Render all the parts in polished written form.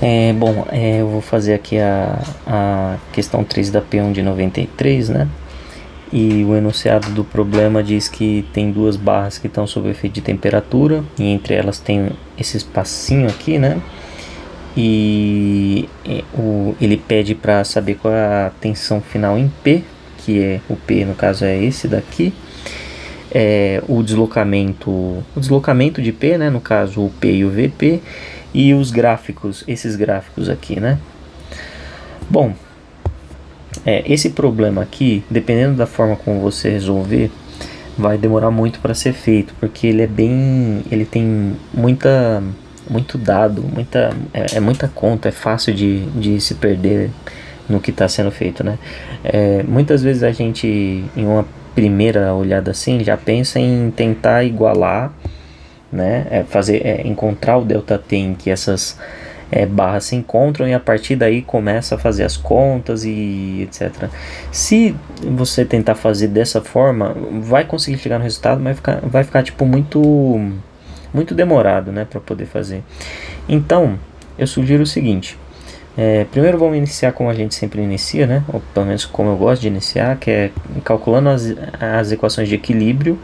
Eu vou fazer aqui a questão 3 da P1 de 93, né? E o enunciado do problema diz que tem duas barras que estão sob efeito de temperatura, e entre elas tem esse espacinho aqui, né? Ele pede para saber qual é a tensão final em P, que é o P, no caso, é esse daqui. O deslocamento de P, né? No caso, o P e o VP, e os gráficos, esses gráficos aqui, né? Bom, esse problema aqui, dependendo da forma como você resolver, vai demorar muito para ser feito, porque ele tem muito dado, muita conta, é fácil de se perder no que está sendo feito, né? Muitas vezes a gente, em uma primeira olhada assim, já pensa em tentar igualar, né? Encontrar o ΔT em que essas barras se encontram, e a partir daí começa a fazer as contas e etc. Se você tentar fazer dessa forma, vai conseguir chegar no resultado, mas vai ficar tipo muito demorado, né, para poder fazer. Então, eu sugiro o seguinte: primeiro vamos iniciar como a gente sempre inicia, né, ou pelo menos como eu gosto de iniciar, que é calculando as equações de equilíbrio.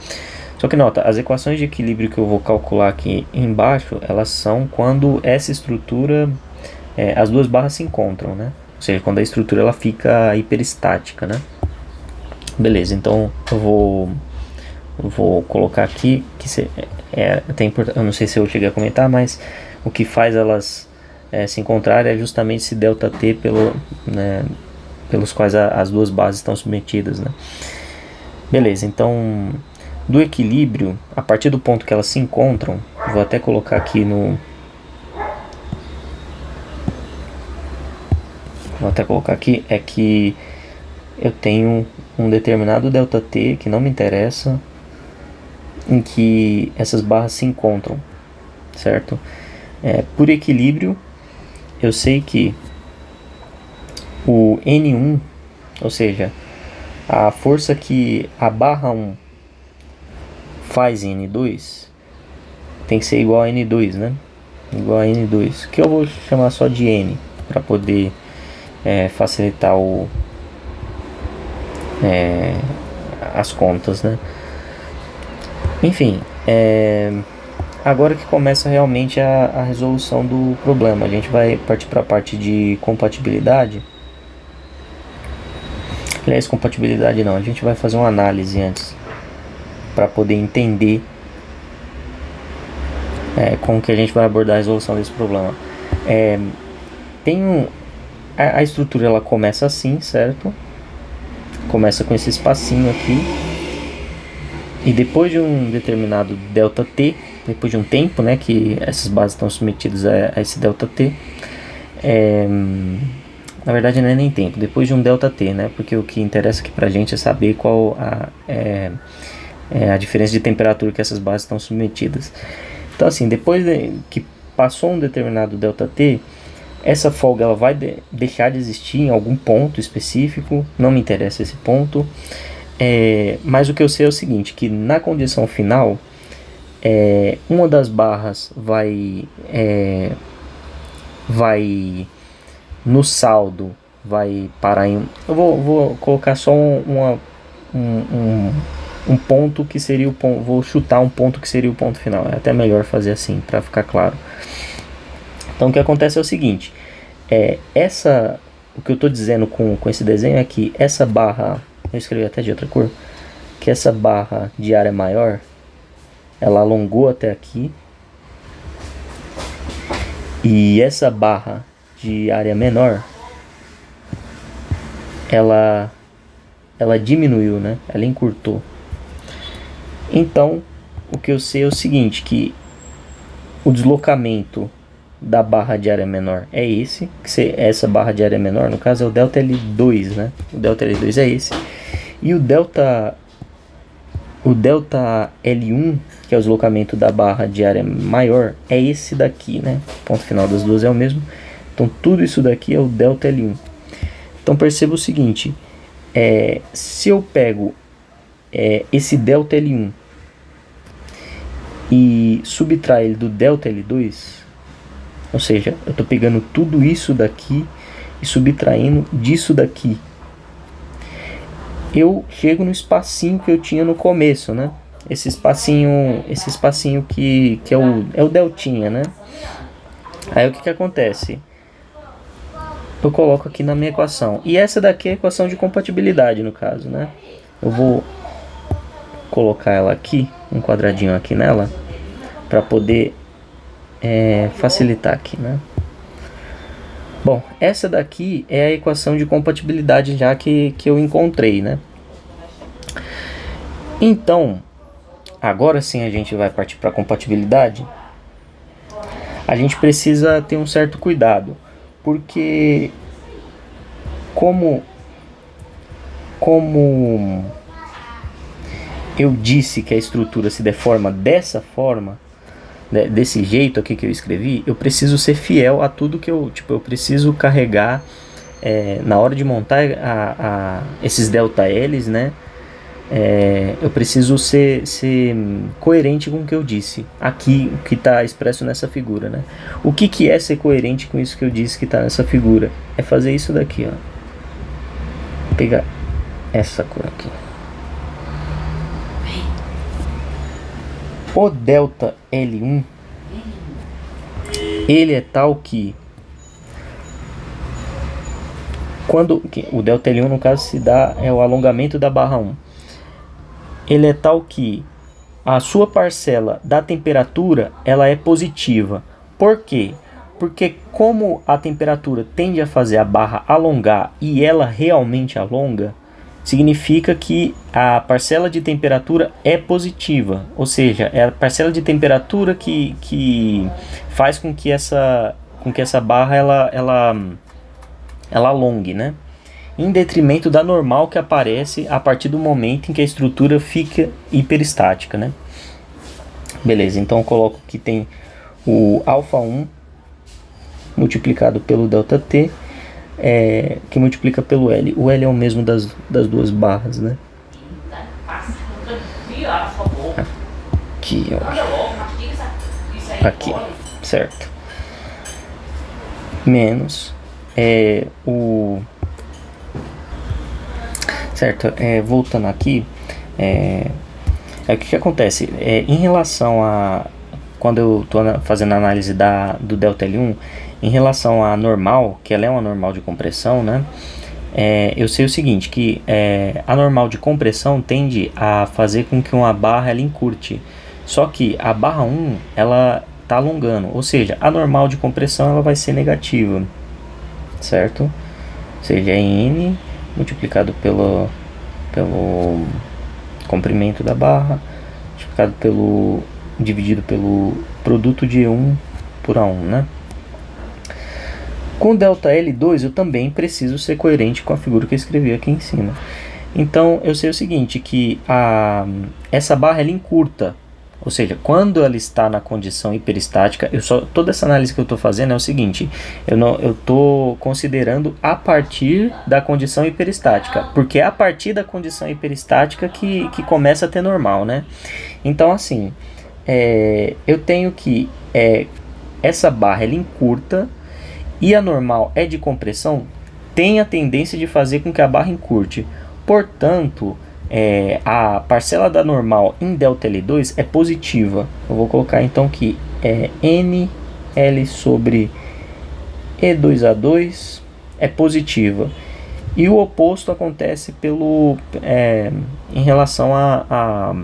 Só que nota, as equações de equilíbrio que eu vou calcular aqui embaixo, elas são quando essa estrutura, as duas barras se encontram, né? Ou seja, quando a estrutura ela fica hiperestática, né? Beleza, então eu vou colocar aqui, eu não sei se eu cheguei a comentar, mas o que faz elas se encontrar é justamente esse ΔT pelos quais as duas bases estão submetidas, né? Beleza, então do equilíbrio, a partir do ponto que elas se encontram, vou até colocar aqui é que eu tenho um determinado ΔT que não me interessa, em que essas barras se encontram, certo? Por equilíbrio, eu sei que o N1, ou seja, a força que a barra 1 faz em N2 tem que ser igual a N2, né? Igual a N2, que eu vou chamar só de N, para poder facilitar as contas, né? Enfim, agora que começa realmente a resolução do problema, a gente vai partir para a parte de compatibilidade. Aliás, compatibilidade não, a gente vai fazer uma análise antes, para poder entender como que a gente vai abordar a resolução desse problema. A estrutura ela começa assim, certo? Começa com esse espacinho aqui, e depois de um determinado ΔT, depois de um tempo, né, que essas bases estão submetidas a esse ΔT, na verdade não é nem tempo, depois de um ΔT, né, porque o que interessa aqui pra gente é saber qual a diferença de temperatura que essas bases estão submetidas. Então assim, depois que passou um determinado ΔT, essa folga ela vai deixar de existir em algum ponto específico, não me interessa esse ponto, mas o que eu sei é o seguinte, que na condição final, uma das barras vai no saldo, vai parar em... Eu vou colocar só um ponto que seria o ponto, vou chutar um ponto que seria o ponto final, é até melhor fazer assim, para ficar claro. Então o que acontece é o seguinte, o que eu estou dizendo com esse desenho é que essa barra, eu escrevi até de outra cor, que essa barra de área maior, ela alongou até aqui, e essa barra de área menor, ela diminuiu, né? Ela encurtou. Então, o que eu sei é o seguinte, que o deslocamento da barra de área menor é esse, essa barra de área menor, no caso é o ΔL2, né? O ΔL2 é esse. E o ΔL1, que é o deslocamento da barra de área maior, é esse daqui, né? O ponto final das duas é o mesmo. Então tudo isso daqui é o ΔL1. Então perceba o seguinte, se eu pego esse ΔL1 e subtrair ele do ΔL2, Ou seja, eu estou pegando tudo isso daqui e subtraindo disso daqui. Eu chego no espacinho que eu tinha no começo, né? Esse espacinho que é o deltinha, né? Aí o que acontece? Eu coloco aqui na minha equação. E essa daqui é a equação de compatibilidade, no caso, né? Eu vou colocar ela aqui, um quadradinho aqui nela, para poder facilitar aqui, né? Bom, essa daqui é a equação de compatibilidade já que eu encontrei, né? Então, agora sim a gente vai partir para a compatibilidade. A gente precisa ter um certo cuidado, porque como eu disse que a estrutura se deforma dessa forma, desse jeito aqui que eu escrevi, eu preciso ser fiel a tudo que eu preciso carregar na hora de montar esses delta L's, né? Eu preciso ser coerente com o que eu disse aqui, que está expresso nessa figura, né? O que é ser coerente com isso que eu disse que está nessa figura? É fazer isso daqui, ó. Vou pegar essa cor aqui. O delta L1, ele é tal que o delta L1 no caso se dá o alongamento da barra 1. Ele é tal que a sua parcela da temperatura ela é positiva. Por quê? Porque como a temperatura tende a fazer a barra alongar e ela realmente alonga, significa que a parcela de temperatura é positiva, ou seja, é a parcela de temperatura que faz com que essa barra ela alongue, né? Em detrimento da normal que aparece a partir do momento em que a estrutura fica hiperestática, né? Beleza, então eu coloco que tem o alfa1 multiplicado pelo ΔT, que multiplica pelo L. O L é o mesmo das duas barras, né? Aqui, ó. Aqui, certo. Menos certo, voltando aqui, o que acontece? Em relação a quando eu estou fazendo a análise do delta L1, em relação à normal, que ela é uma normal de compressão, né? Eu sei o seguinte, que a normal de compressão tende a fazer com que uma barra ela encurte. Só que a barra 1, ela está alongando, ou seja, a normal de compressão ela vai ser negativa, certo? Ou seja, é N multiplicado pelo comprimento da barra, dividido pelo produto de E1 por A1, né? Com delta L2 eu também preciso ser coerente com a figura que eu escrevi aqui em cima. Então eu sei o seguinte, que essa barra ela encurta, ou seja, quando ela está na condição hiperestática, toda essa análise que eu estou fazendo é o seguinte, eu estou considerando a partir da condição hiperestática, porque é a partir da condição hiperestática que começa a ter normal, né? Então assim, eu tenho que essa barra ela encurta, e a normal é de compressão, tem a tendência de fazer com que a barra encurte. Portanto, a parcela da normal em ΔL2 é positiva. Eu vou colocar então que NL sobre E2A2 é positiva. E o oposto acontece em relação a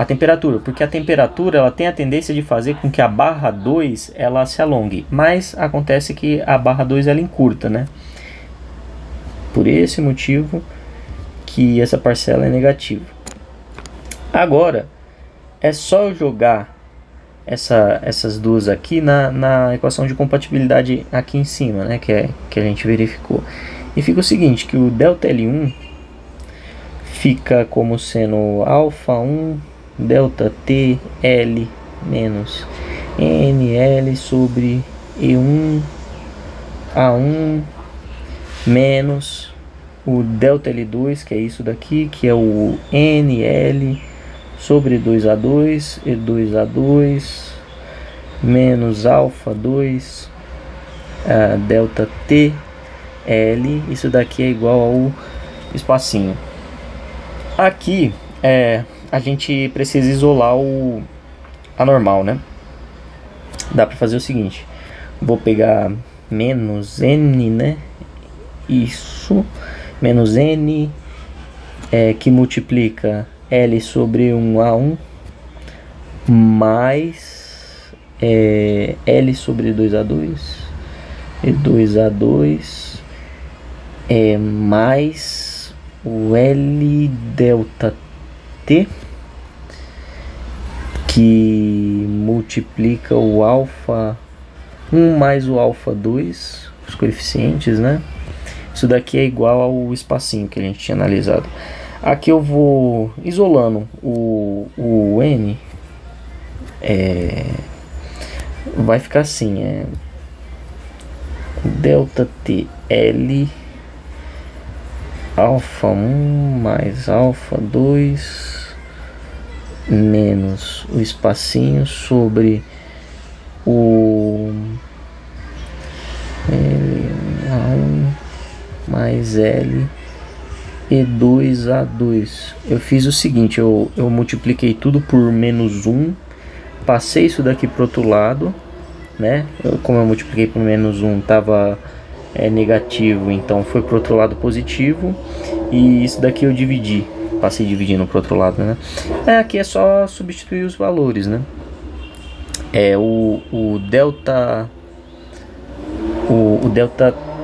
temperatura, porque a temperatura ela tem a tendência de fazer com que a barra 2 ela se alongue, mas acontece que a barra 2 ela encurta, né? Por esse motivo que essa parcela é negativa. Agora é só eu jogar essas duas aqui na equação de compatibilidade aqui em cima, né? Que a gente verificou, e fica o seguinte, que o ΔL1 fica como sendo alfa1 delta T L menos NL sobre E1 A1 menos o delta L2, que é isso daqui, que é o NL sobre 2A2 E2A2 menos alfa 2 delta T L, isso daqui é igual ao espacinho. Aqui a gente precisa isolar a normal, né? Dá para fazer o seguinte, vou pegar menos n, né? Isso, menos n que multiplica L sobre 1A1 mais L sobre 2A2 e 2A2 mais o L delta T que multiplica o alfa 1 mais o alfa 2, os coeficientes, né? Isso daqui é igual ao espacinho que a gente tinha analisado. Aqui eu vou isolando o N, vai ficar assim, delta T L alfa 1 mais alfa 2 menos o espacinho sobre o L1 mais L e 2A2. Eu fiz o seguinte, eu multipliquei tudo por menos 1, passei isso daqui para o outro lado, né? Como eu multipliquei por menos 1 estava negativo, então foi para o outro lado positivo, e isso daqui eu dividi, passei dividindo para o outro lado, né? Aqui é só substituir os valores, né? O delta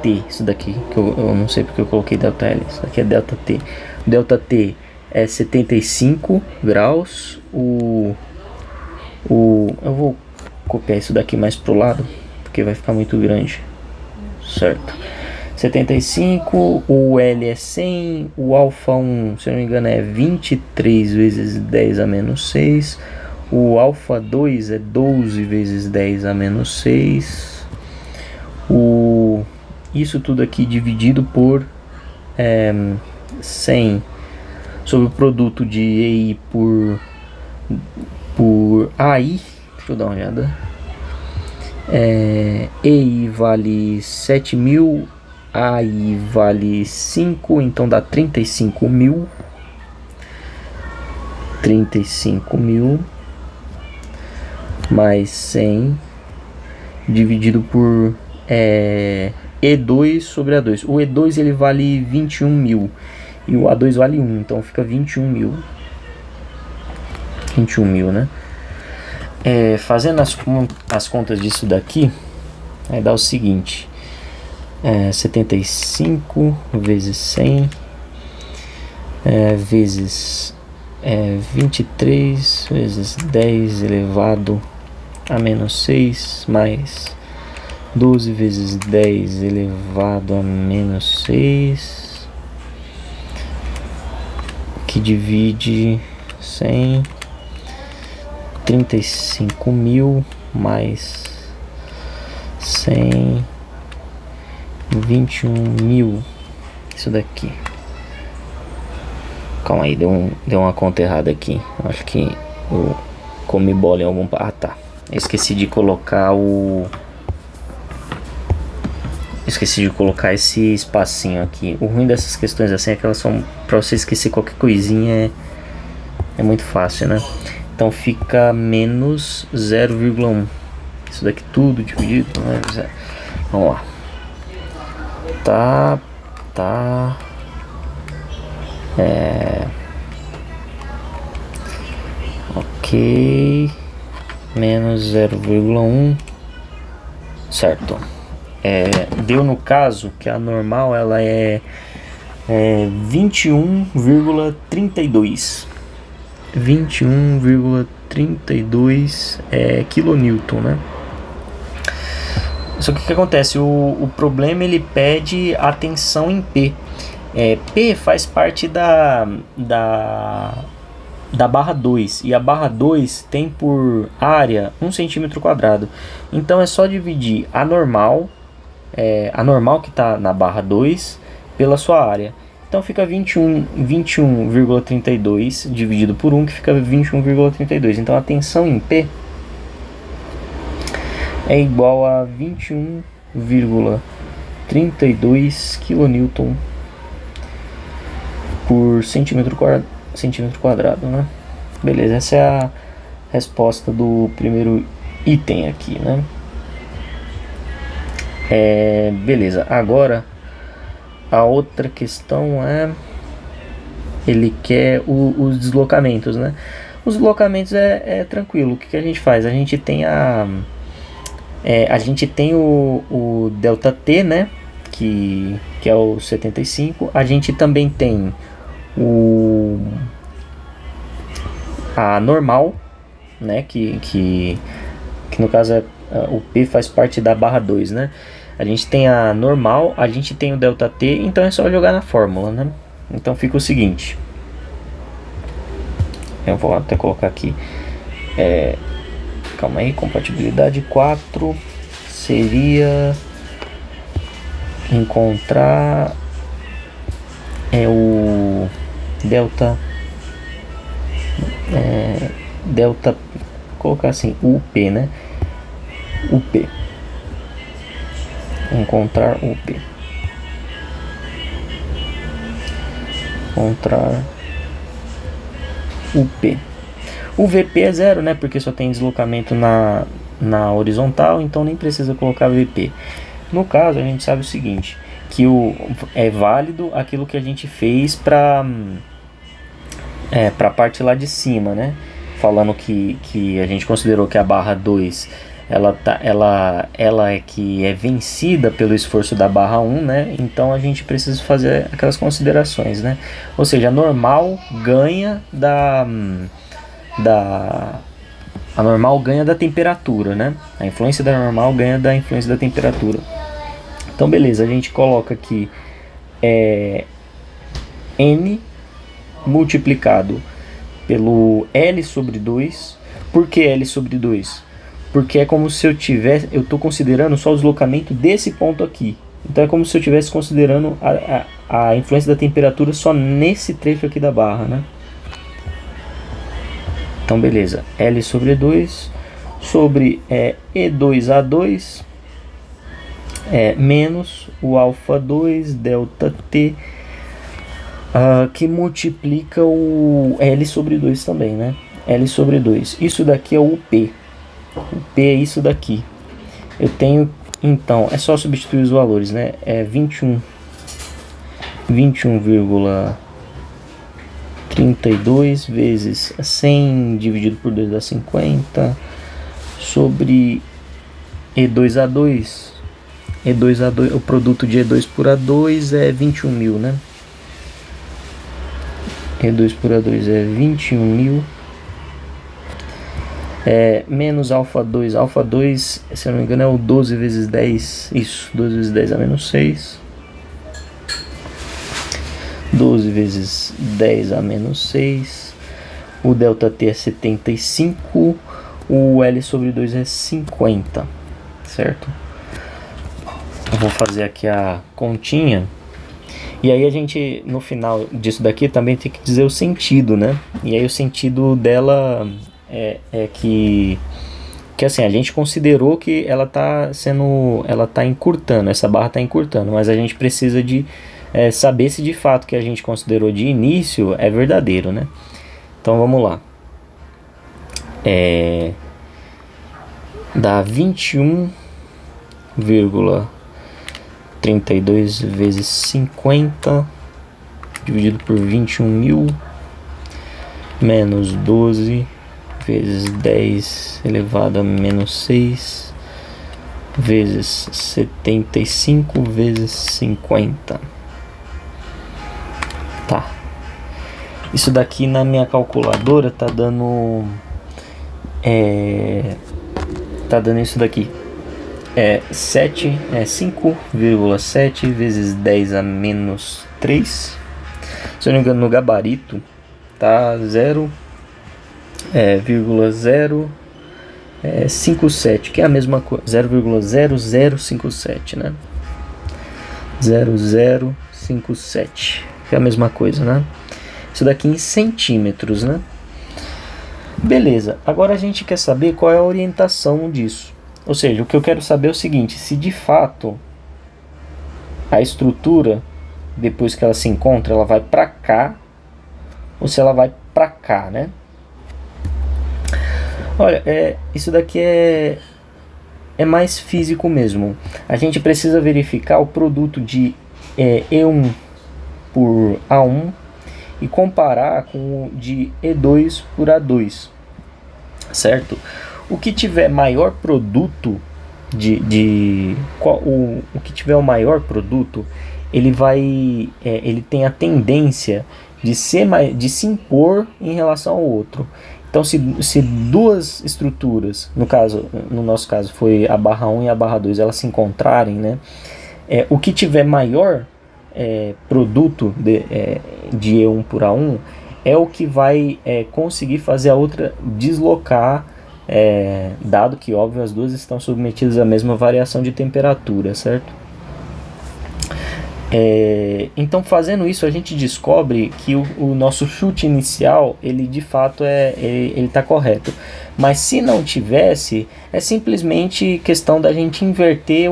T, isso daqui, que eu não sei porque eu coloquei delta L, isso daqui é delta T. O delta T é 75 graus, eu vou copiar isso daqui mais pro lado, porque vai ficar muito grande, certo? 75, o L é 100, o alfa 1, se eu não me engano, é 23 vezes 10 a menos 6, o alfa 2 é 12 vezes 10 a menos 6, isso tudo aqui dividido por 100 sobre o produto de EI por AI. Deixa eu dar uma olhada. EI vale 7.000, AI vale 5, então dá 35.000. 35.000 mais 100 dividido por E2 sobre A2. O E2 ele vale 21.000 e o A2 vale 1, então fica 21.000. 21.000, né? Fazendo as contas disso daqui, vai dar o seguinte: 75 vezes 100 vezes 23 vezes 10 elevado a menos 6 mais 12 vezes 10 elevado a menos 6, que divide 100, 35.000 mais 100, 21.000. Isso daqui. Calma aí, deu uma conta errada aqui. Acho que eu comi bola em algum... Ah, tá. Esqueci de colocar esse espacinho aqui. O ruim dessas questões assim é que elas são... Pra você esquecer qualquer coisinha é muito fácil, né? Então fica menos 0,1. Isso daqui tudo dividido, né? Vamos lá. Tá. Ok. Menos 0,1. Certo. Deu no caso que a normal ela é 21,32. 21,32 kilonewton, né? Só que o que acontece? O problema ele pede atenção em P. P faz parte da barra 2, e a barra 2 tem por área 1 centímetro quadrado. Então é só dividir a normal que está na barra 2 pela sua área. Então fica 21,32 dividido por 1, que fica 21,32. Então a tensão em P é igual a 21,32 kN por centímetro quadrado, né? Beleza, essa é a resposta do primeiro item aqui, né? Beleza, agora a outra questão é... ele quer os deslocamentos, né? Os deslocamentos é tranquilo. O que a gente faz? A gente tem a gente tem o ΔT, né? Que é o 75. A gente também tem a normal, né? Que no caso o P faz parte da barra 2, né? A gente tem a normal, a gente tem o ΔT, então é só jogar na fórmula, né? Então fica o seguinte, eu vou até colocar aqui, calma aí, compatibilidade 4 seria encontrar o delta, colocar assim, UP, né? UP, encontrar UP, encontrar UP. O VP é zero, né? Porque só tem deslocamento na horizontal, então nem precisa colocar VP. No caso, a gente sabe o seguinte, que é válido aquilo que a gente fez para a parte lá de cima, né? Falando que a gente considerou que a barra 2 ela é que é vencida pelo esforço da barra 1, né? Então a gente precisa fazer aquelas considerações, né? Ou seja, a normal ganha a normal ganha da temperatura, né? A influência da normal ganha da influência da temperatura. Então beleza, a gente coloca aqui N multiplicado pelo L sobre 2. Por que L sobre 2? Porque é como se eu estou considerando só o deslocamento desse ponto aqui. Então é como se eu estivesse considerando a influência da temperatura só nesse trecho aqui da barra, né? Então beleza, L sobre 2 sobre E2A2 menos o alfa 2 delta T, que multiplica o L sobre 2 também, né? L sobre 2. Isso daqui é o P. O P é isso daqui. Eu tenho, então, é só substituir os valores, né? É 21,32 vezes 100 dividido por 2 dá 50 sobre E2A2. E2A2, o produto de E2 por A2 é 21.000, né? E2 por A2 é 21.000. Menos alfa 2. Alfa 2, se eu não me engano, é o 12 vezes 10. Isso, 12 vezes 10 a menos 6. 12 vezes 10 a menos 6. O delta T é 75. O L sobre 2 é 50. Certo? Eu vou fazer aqui a continha. E aí a gente, no final disso daqui, também tem que dizer o sentido, né? E aí o sentido dela é que assim, a gente considerou que ela tá encurtando, essa barra tá encurtando, mas a gente precisa de saber se de fato que a gente considerou de início é verdadeiro, né? Então vamos lá. Dá 21,32 vezes 50 dividido por 21.000 menos 12 vezes 10 elevado a menos 6 vezes 75 vezes 50. Tá. Isso daqui na minha calculadora tá dando isso daqui. 5,7 vezes 10 a menos 3. Se eu não me engano, no gabarito tá 0,057, que é a mesma coisa, 0,0057, né? 0057, que é a mesma coisa, né? Isso daqui em centímetros, né? Beleza, agora a gente quer saber qual é a orientação disso. Ou seja, o que eu quero saber é o seguinte: se de fato a estrutura, depois que ela se encontra, ela vai para cá ou se ela vai para cá, né? Olha, isso daqui é mais físico mesmo. A gente precisa verificar o produto de E1 por A1 e comparar com o de E2 por A2, certo? O que tiver maior produto o que tiver o maior produto, ele tem a tendência de se impor em relação ao outro. Então, se duas estruturas, no nosso caso foi a barra 1 e a barra 2, elas se encontrarem, né, o que tiver maior produto de E1 por A1 é o que vai conseguir fazer a outra deslocar, dado que, óbvio, as duas estão submetidas à mesma variação de temperatura, certo? Então, fazendo isso, a gente descobre que o nosso chute inicial, ele de fato ele está correto. Mas se não tivesse, é simplesmente questão da gente inverter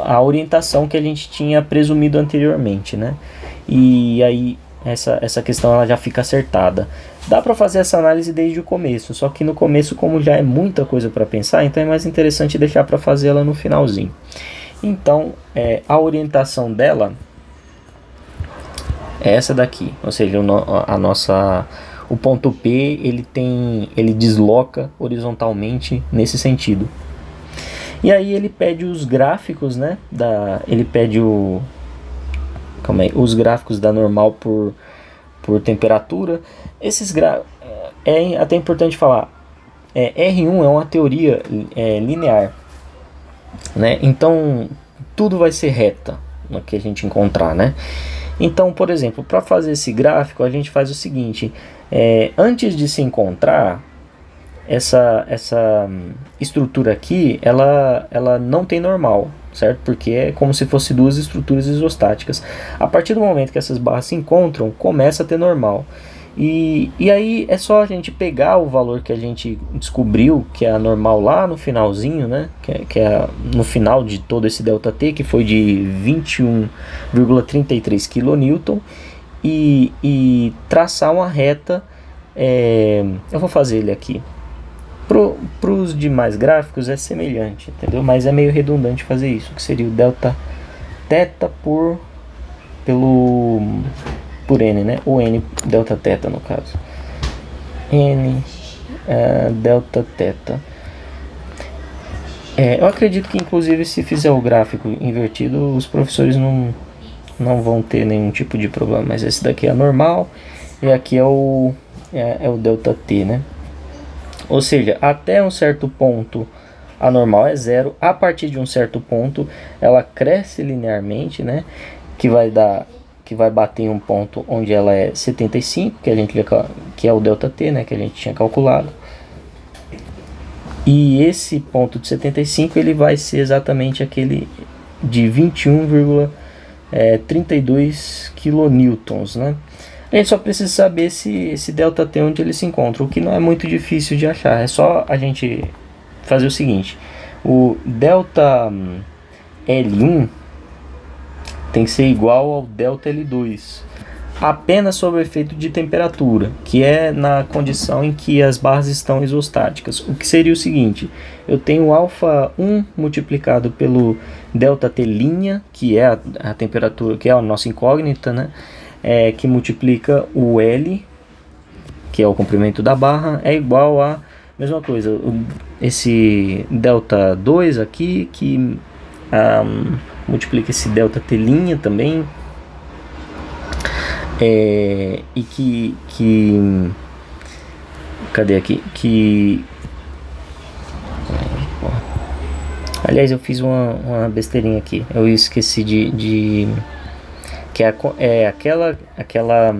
a orientação que a gente tinha presumido anteriormente, né? E aí essa questão ela já fica acertada. Dá para fazer essa análise desde o começo, só que no começo, como já é muita coisa para pensar, então é mais interessante deixar para fazê-la no finalzinho. Então, a orientação dela é essa daqui, ou seja, o ponto P ele desloca horizontalmente nesse sentido. E aí ele pede os gráficos, né? Ele pede os gráficos da normal por temperatura. Esses gráficos é até importante falar. R1 é uma teoria linear, né? Então tudo vai ser reta no que a gente encontrar, né? Então, por exemplo, para fazer esse gráfico a gente faz o seguinte: antes de se encontrar essa estrutura aqui, ela não tem normal, certo? Porque é como se fosse duas estruturas isostáticas. A partir do momento que essas barras se encontram, começa a ter normal. E aí é só a gente pegar o valor que a gente descobriu, que é a normal lá no finalzinho, né? Que é no final de todo esse ΔT, que foi de 21,33 kN, e traçar uma reta. Eu vou fazer ele aqui. Para os demais gráficos é semelhante, entendeu? Mas é meio redundante fazer isso, que seria o delta θ por N, né? Ou N delta θ no caso. N delta θ. Eu acredito que inclusive se fizer o gráfico invertido, os professores não vão ter nenhum tipo de problema. Mas esse daqui é a normal e aqui é o delta t, né? Ou seja, até um certo ponto a normal é zero. A partir de um certo ponto ela cresce linearmente, né? Que vai bater em um ponto onde ela é 75, que é o ΔT, né? Que a gente tinha calculado. E esse ponto de 75 ele vai ser exatamente aquele de 21,32 kN, né? A gente só precisa saber esse ΔT onde ele se encontra, o que não é muito difícil de achar. É só a gente fazer o seguinte: o ΔL1 tem que ser igual ao ΔL2, apenas sob o efeito de temperatura, que é na condição em que as barras estão isostáticas. O que seria o seguinte: eu tenho α1 multiplicado pelo ΔT', que é a temperatura, que é a nossa incógnita, né? Que multiplica o L, que é o comprimento da barra, é igual a mesma coisa, esse ΔT2 aqui, que multiplica esse ΔT' também, e cadê aqui? Aliás, eu fiz uma besteirinha aqui, eu esqueci que aquela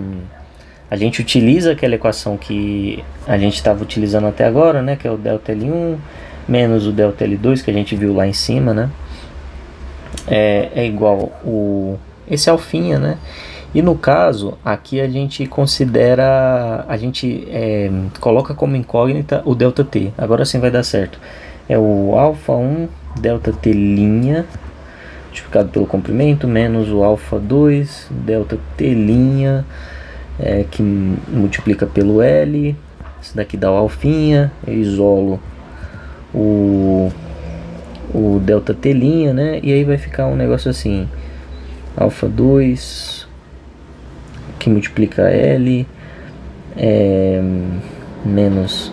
a gente utiliza aquela equação que a gente estava utilizando até agora, né, que é o ΔL1 menos o ΔL2 que a gente viu lá em cima, né, é igual esse alfinha, né, E no caso, aqui a gente considera, a gente coloca como incógnita o ΔT. Agora sim vai dar certo. É o α1 ΔT', multiplicado pelo comprimento, menos o α2 ΔT', que multiplica pelo L. Isso daqui dá o alfinha. Eu isolo o ΔT', né? E aí vai ficar um negócio assim: α2 que multiplica L, menos,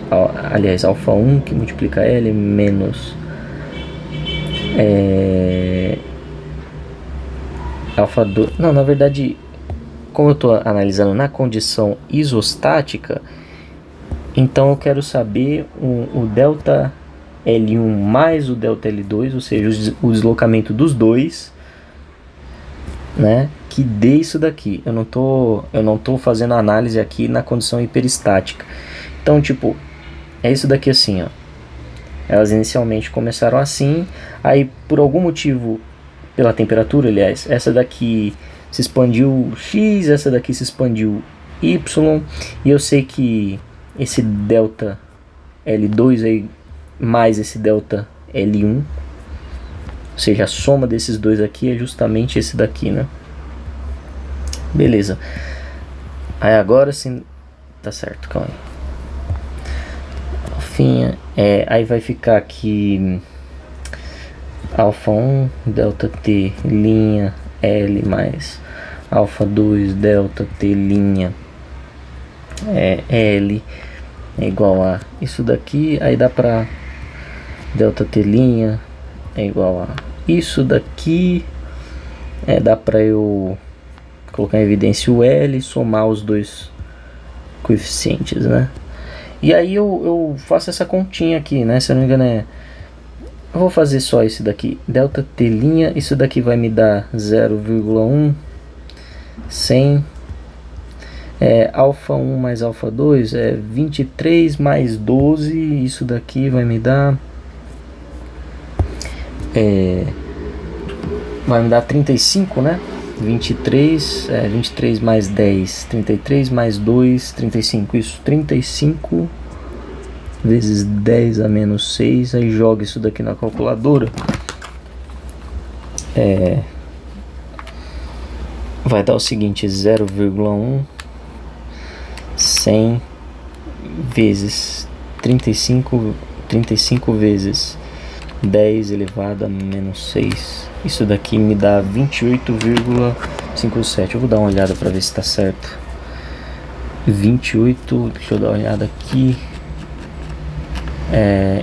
aliás, α1 que multiplica L menos α2. Não, na verdade, como eu estou analisando na condição isostática, então eu quero saber o ΔL1 mais o ΔL2, ou seja, o deslocamento dos dois, né, que dê isso daqui. Eu não tô fazendo análise aqui na condição hiperestática. Então, tipo, é isso daqui assim, ó. Elas inicialmente começaram assim, aí por algum motivo, pela temperatura, aliás, essa daqui se expandiu X, essa daqui se expandiu Y, e eu sei que esse ΔL2 aí mais esse ΔL1, ou seja, a soma desses dois aqui é justamente esse daqui, né? Beleza. Aí agora sim, tá certo, calma aí. Alfinha, aí vai ficar aqui α1 ΔT' L mais α2 ΔT' L é igual a isso daqui. Aí dá pra ΔT' é igual a isso daqui. Dá pra eu colocar em evidência o L, somar os dois coeficientes, né? E aí eu faço essa continha aqui, né? Se eu não me engano eu vou fazer só esse daqui, ΔT', isso daqui vai me dar 0,1, 100, α1 mais α2 é 23 mais 12, isso daqui vai me dar 35, né? 23 mais 10, 33 mais 2, 35, isso, 35 vezes 10 a menos 6, aí joga isso daqui na calculadora, vai dar o seguinte, 0,1, 100 vezes 35 vezes 10 elevado a menos 6, isso daqui me dá 28,57. Eu vou dar uma olhada para ver se está certo. 28, deixa eu dar uma olhada aqui.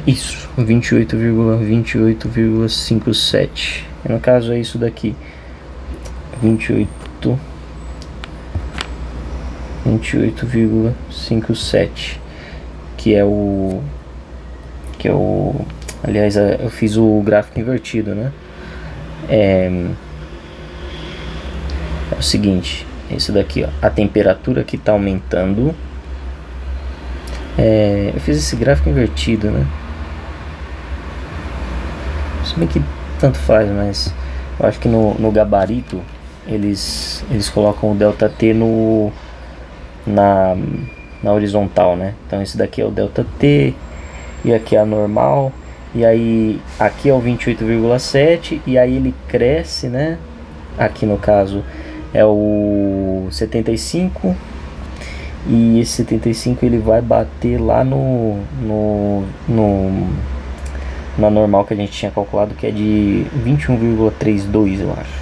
Isso, 28,57. No caso é isso daqui. 28,57, que é o aliás, eu fiz o gráfico invertido, né? É o seguinte, isso daqui, ó, a temperatura que está aumentando. Eu fiz esse gráfico invertido, né? Se bem que tanto faz, mas eu acho que no gabarito eles colocam o ΔT na horizontal, né? Então esse daqui é o ΔT e aqui é a normal. E aí aqui é o 28,7 e aí ele cresce, né? Aqui no caso é o 75 e esse 75 ele vai bater lá na normal que a gente tinha calculado, que é de 21,32, eu acho.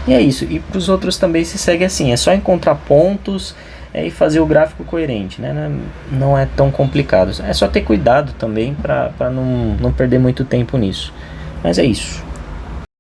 E é isso. E para os outros também se segue assim, é só encontrar pontos e fazer o gráfico coerente, né? Não é tão complicado. É só ter cuidado também para não perder muito tempo nisso. Mas é isso.